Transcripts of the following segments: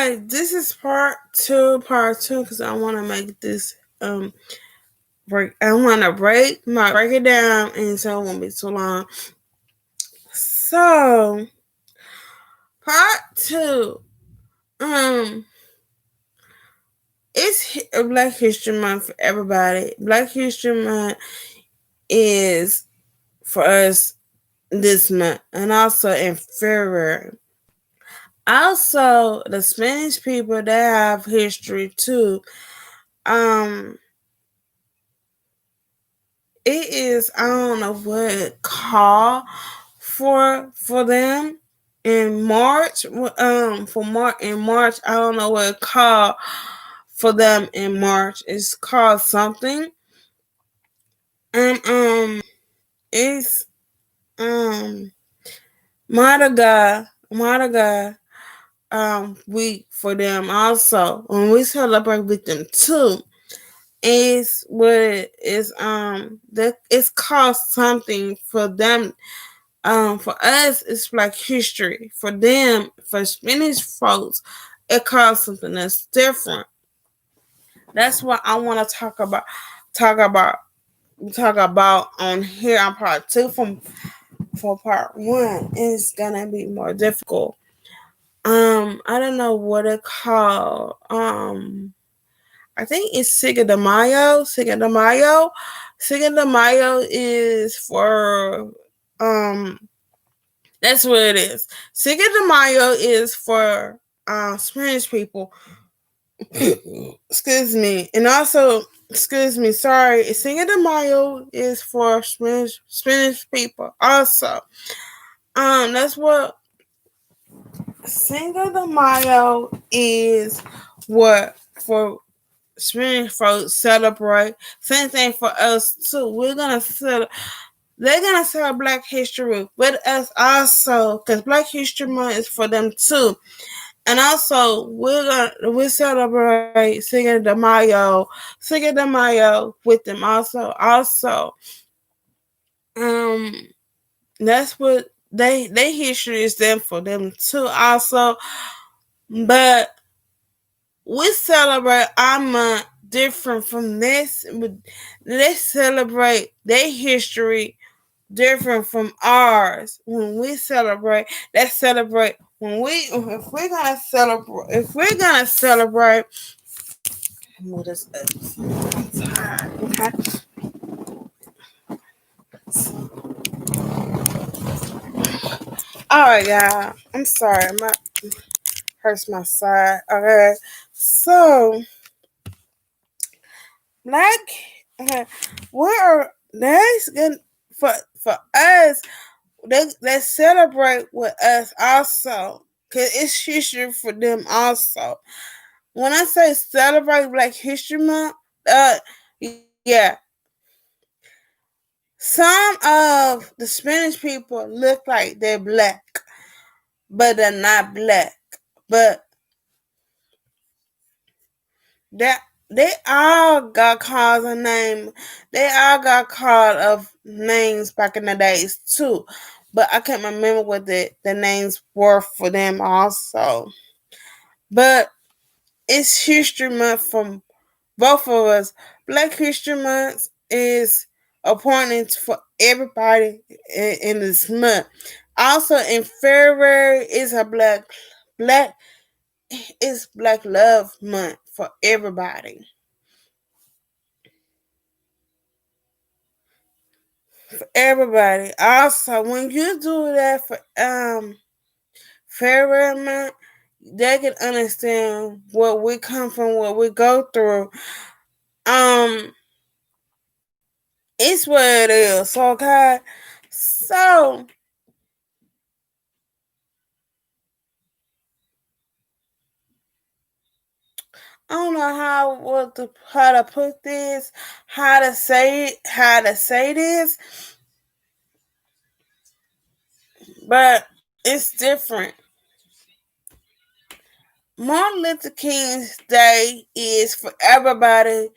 Hi, this is part two, because I want to make this break. I want to break it down, and so it won't be too long. So, part two, it's Black History Month for everybody. Black History Month is for us this month, and also in February. Also, the Spanish people, they have history too. It is, I don't know what it called for them in March. In March, I don't know what it called for them in March. It's called something. And it's Madagascar week for them also. When we celebrate with them too. Is what it is that it's called something for them. For us it's Black history. For them, for Spanish folks, it calls something that's different. That's what I want to talk about on here on part two. For part one, it's gonna be more difficult. I don't know what it called. I think it's Cinco de Mayo. Cinco de Mayo. Cinco de Mayo is for that's what it is. Cinco de Mayo is for Spanish people. Excuse me. And also, excuse me, sorry. Cinco de Mayo is for Spanish people. Also, that's what Cinco de Mayo is. What for Spanish folks celebrate. Same thing for us too. We're gonna celebrate. They're gonna celebrate Black History with us also, because Black History Month is for them too. And also, we celebrate Cinco de Mayo with them also. Um, that's what they history is them for them too. Also, but we celebrate our month different from this. They celebrate their history different from ours. When we celebrate, let's celebrate. If we're gonna celebrate, move this up. Okay. All right, y'all. I'm sorry. My hurts my side. Okay. So, like, we're that's good for us. They celebrate with us also, cause it's history for them also. When I say celebrate Black History Month, yeah, some of the Spanish people look like they're black, but they're not black. But that they all got called a name. They all got called of names back in the days too. But I can't remember what the names were for them also. But it's History Month from both of us. Black History Month is appointed for everybody in this month. Also in February is a black it's Black Love Month for everybody. For everybody. Also, when you do that for February month, they can understand what we come from, what we go through. It's what it is, okay? So I don't know how to put this, how to say this, but it's different. Martin Luther King's Day is for everybody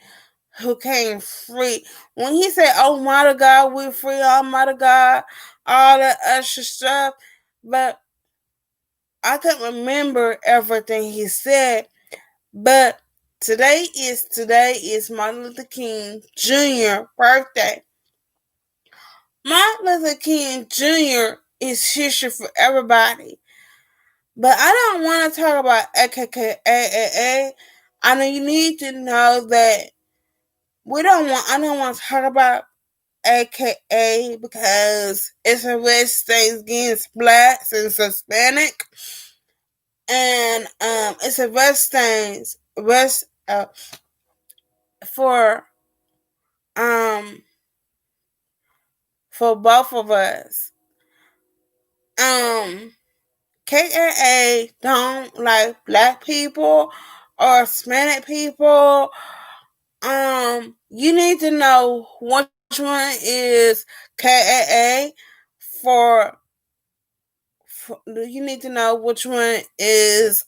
who came free. When he said, "Oh my God, we're free," oh my God, all that extra stuff, but I can't remember everything he said, but today is Martin Luther King Jr. birthday. Martin Luther King Jr. is history for everybody. But I don't want to talk about AKKA. I know you need to know that I don't want to talk about AKA because it's a racist thing against blacks and Hispanic. And it's a rest for um for both of us. Um KKA don't like black people or Hispanic people. You need to know which one is KAA for, you need to know which one is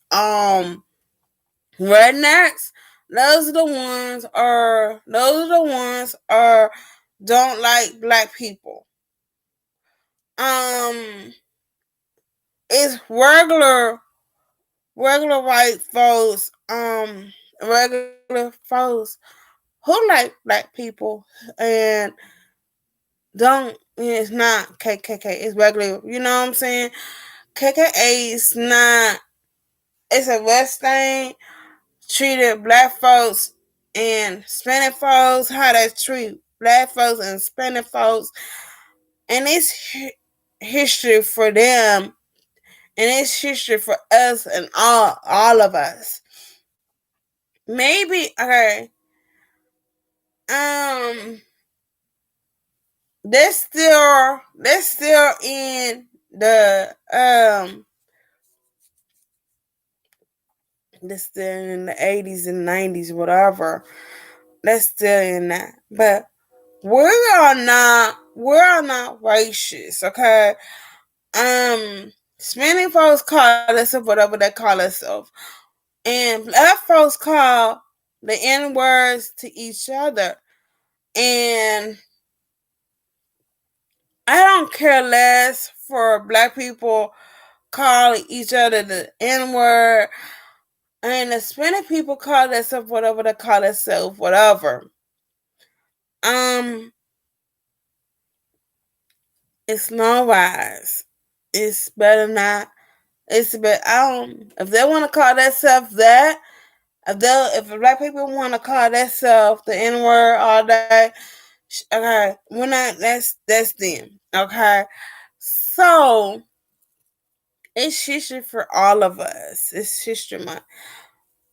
rednecks. Those are the ones don't like black people. Um it's regular white folks, regular folks who like black people and it's not KKK. It's regular. You know what I'm saying? KKA is not. It's a West thing. Treated black folks and Hispanic folks how they treat black folks and Hispanic folks, and it's history for them, and it's history for us and all of us. Maybe okay. Um, they're still in the 80s and 90s, whatever. That's still in that. But we're not racist, okay? Spanish folks call themselves whatever they call themselves. And black folks call the N words to each other. And I don't care less for black people calling each other the N word. And the Hispanic people call themselves whatever they call themselves, whatever. Um, it's no wise. It's better not. It's better. If they want to call themselves that, if black people want to call themselves the N word all day, okay, we're not. That's them. Okay, so it's history for all of us. It's history month,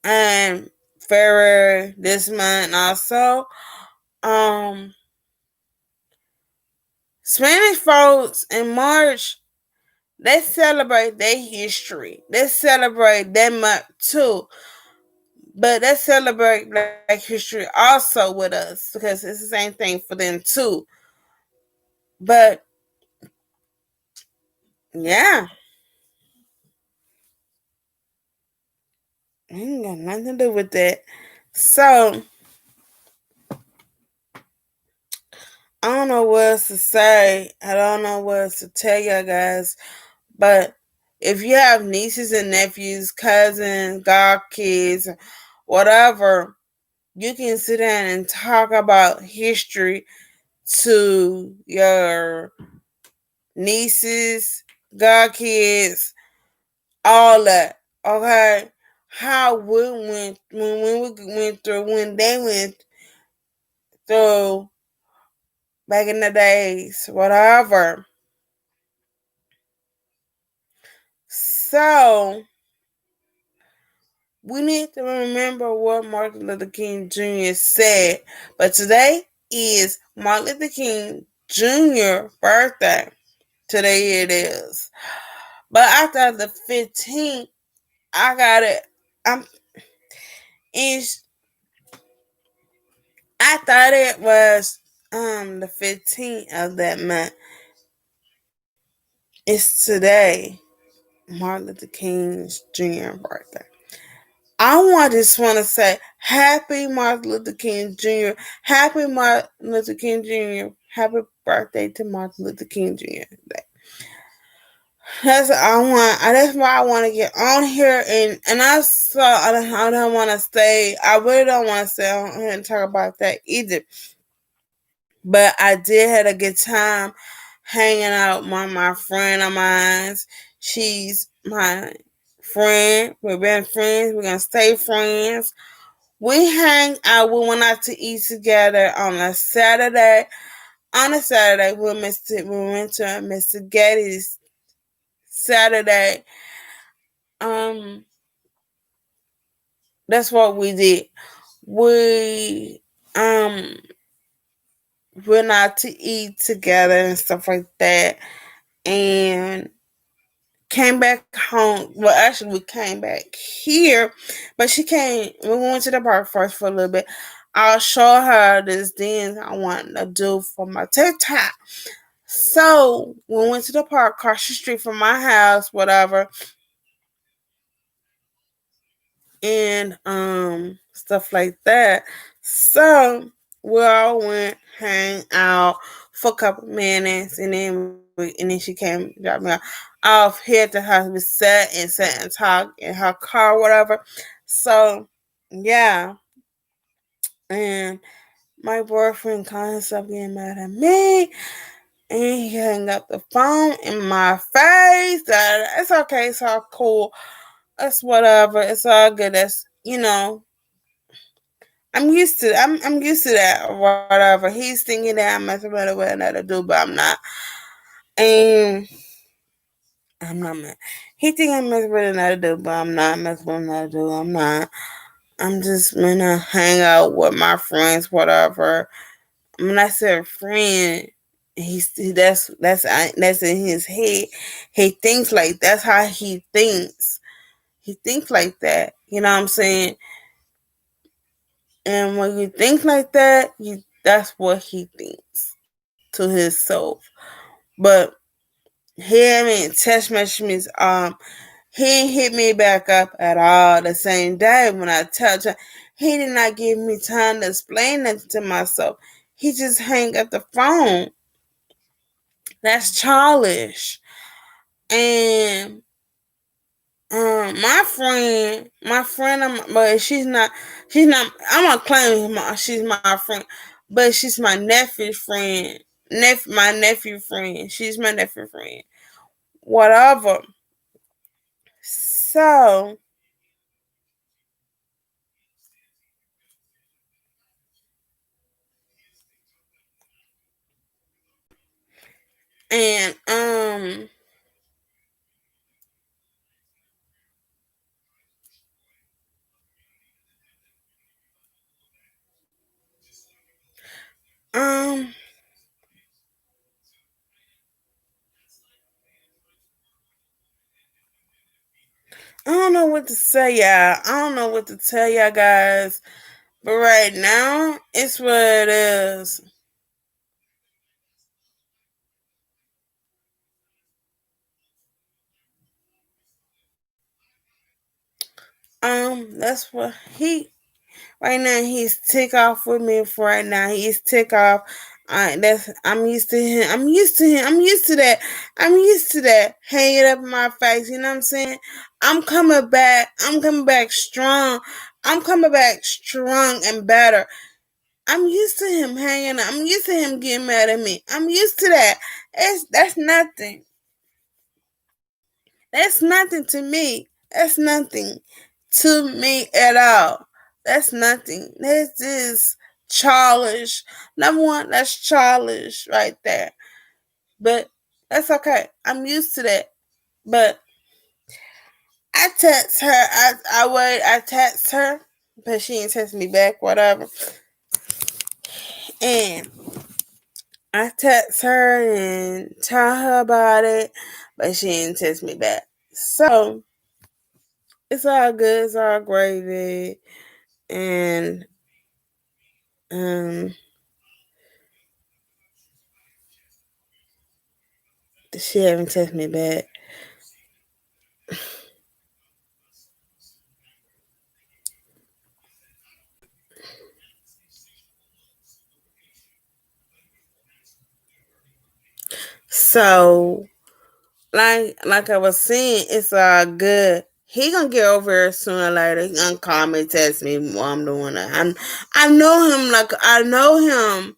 and February this month also. Um, Spanish folks in March, they celebrate their history. They celebrate that month too. But they celebrate Black history also with us because it's the same thing for them too. But yeah, ain't got nothing to do with that. So I don't know what else to say. I don't know what else to tell you guys. But if you have nieces and nephews, cousins, godkids, whatever, you can sit down and talk about history to your nieces, godkids, all that. Okay, how we went when we went through when they went through back in the days, whatever. So we need to remember what Martin Luther King Jr. said. But today is Martin Luther King Jr. birthday. Today it is. But after the 15th, I got it. I'm is I thought it was the 15th of that month. It's today, Martin Luther King's Jr. birthday. Just want to say happy Martin Luther King Jr. Happy Martin Luther King Jr. Happy birthday to Martin Luther King Jr. That's I want. That's why I want to get on here, and I don't want to stay. I really don't want to stay on here and talk about that either. But I did have a good time hanging out with my friend of mine. She's my friend. We've been friends. We're gonna stay friends. We hang out. We went out to eat together on a Saturday. On a Saturday, we went to Mr. Getty's Saturday. Um, that's what we did. We um went out to eat together and stuff like that, and came back home. Well, actually, we came back here, but she came. We went to the park first for a little bit. I'll show her this dance I want to do for my TikTok. So we went to the park across the street from my house, whatever, and stuff like that. So we all went hang out for a couple minutes, and then she came dropped me off here at the house. We sat and talked in her car, whatever. So yeah, and my boyfriend called himself getting mad at me, and he hung up the phone in my face. It's okay. It's all cool. That's whatever. It's all good. That's I'm used to that or whatever. He's thinking that I'm messing with another dude, but I'm not. And I'm not mad. He think I'm messing with another dude, but I'm not messing with another dude. I'm not. I'm just gonna hang out with my friends, whatever. When I said friend, that's in his head. He thinks like that's how he thinks. He thinks like that. You know what I'm saying? And when you think like that, that's what he thinks to himself. But he ain't text message me. He ain't hit me back up at all the same day when I touched him. He did not give me time to explain that to myself. He just hang up the phone. That's childish. And my friend, but she's not. I'm gonna claim she's my friend, but she's my nephew's friend, my nephew friend. She's my nephew friend, whatever. So, and um, I don't know what to say, y'all. I don't know what to tell y'all guys, but right now it's what it is. That's what he right now. He's tick off with me for right now. He's tick off. I'm used to him. I'm used to him. I'm used to that. I'm used to that. Hanging up in my face. You know what I'm saying? I'm coming back. I'm coming back strong. I'm coming back strong and better. I'm used to him hanging up. I'm used to him getting mad at me. I'm used to that. That's nothing. That's nothing to me. That's nothing to me at all. That's nothing. This is childish. Number one, that's childish right there. But that's okay. I'm used to that. But I text her. I text her, but she didn't text me back. Whatever. And I text her and tell her about it, but she didn't text me back. So it's all good. It's all gravy. And um, she haven't texted me back. So like I was saying, it's all good. He gonna get over it sooner or later. He gonna call me, text me what I'm doing. I know him like I know him.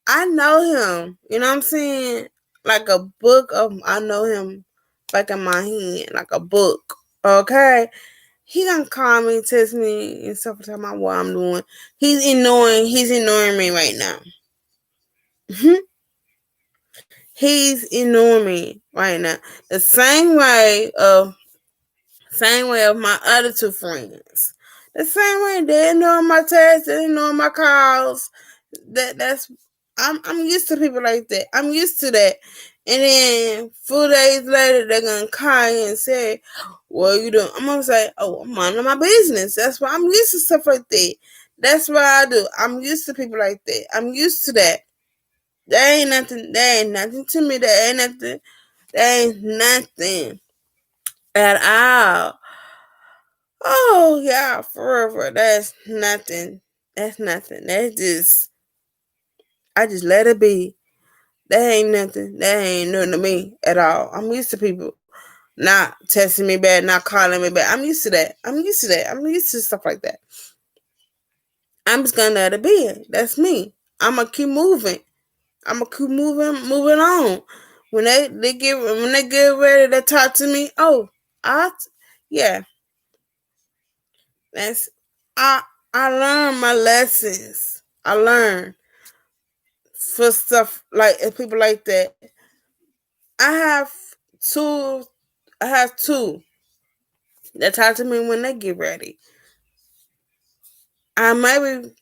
I know him. You know what I'm saying? Like a book of I know him like in my hand, like a book. Okay? He gonna call me, text me and stuff talking about what I'm doing. He's ignoring me right now. He's ignoring me right now. The same way of my other two friends. The same way they ignore my texts, they ignore my calls. That's I'm used to people like that. I'm used to that. And then 4 days later they're gonna call you and say, "What you doing?" I'm gonna say, "Oh, I'm minding my business." That's why I'm used to stuff like that. That's what I do. I'm used to people like that. I'm used to that. There ain't nothing. There ain't nothing to me. There ain't nothing. There ain't nothing at all. Oh yeah, forever. That's nothing. That's nothing. That's just I just let it be. That ain't nothing. That ain't nothing to me at all. I'm used to people not texting me back, not calling me back. I'm used to that. I'm used to that. I'm used to stuff like that. I'm just gonna let it be. That's me. I'ma keep moving. I'ma keep moving on. When they get ready to talk to me, yeah, that's I I learned my lessons. I learned for stuff like people like that. I have two. I have two that talk to me when they get ready. I maybe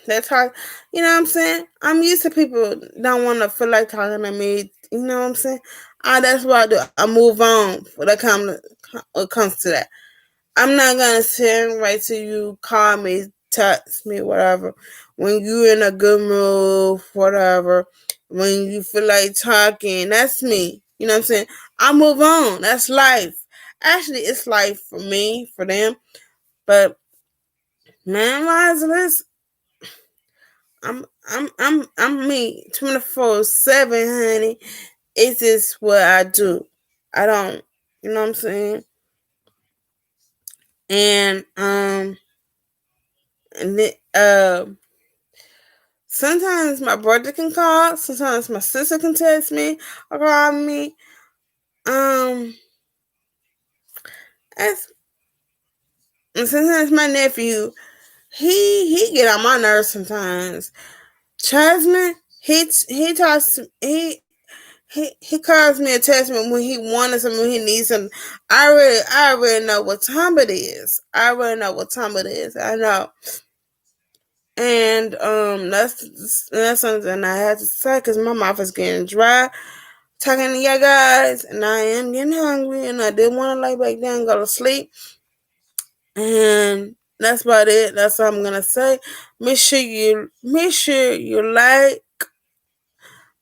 that talk. You know what I'm saying? I'm used to people don't want to feel like talking to me. You know what I'm saying? That's what I do. I move on when it comes to that. I'm not gonna sit and wait till you call me, text me, whatever. When you in a good mood, whatever. When you feel like talking, that's me. You know what I'm saying? I move on. That's life. Actually, it's life for me, for them. But man, wise list. I'm me 24/7, honey. It's just what I do. I don't, you know what I'm saying? And and then, sometimes my brother can call. Sometimes my sister can text me or call me. Um, as, and sometimes my nephew, he get on my nerves sometimes. Chasman, he talks he calls me a text me when he wanted something, when he needs something. I already know what time it is. I already know what time it is. I know. And that's something I had to say because my mouth is getting dry talking to you guys, and I am getting hungry, and I did want to lay back down and go to sleep. And that's about it. That's all I'm gonna say. Make sure you like,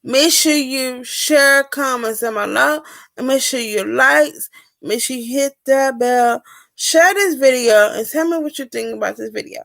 make sure you share, comments and my love, and make sure you likes, make sure you hit that bell, share this video, and tell me what you think about this video.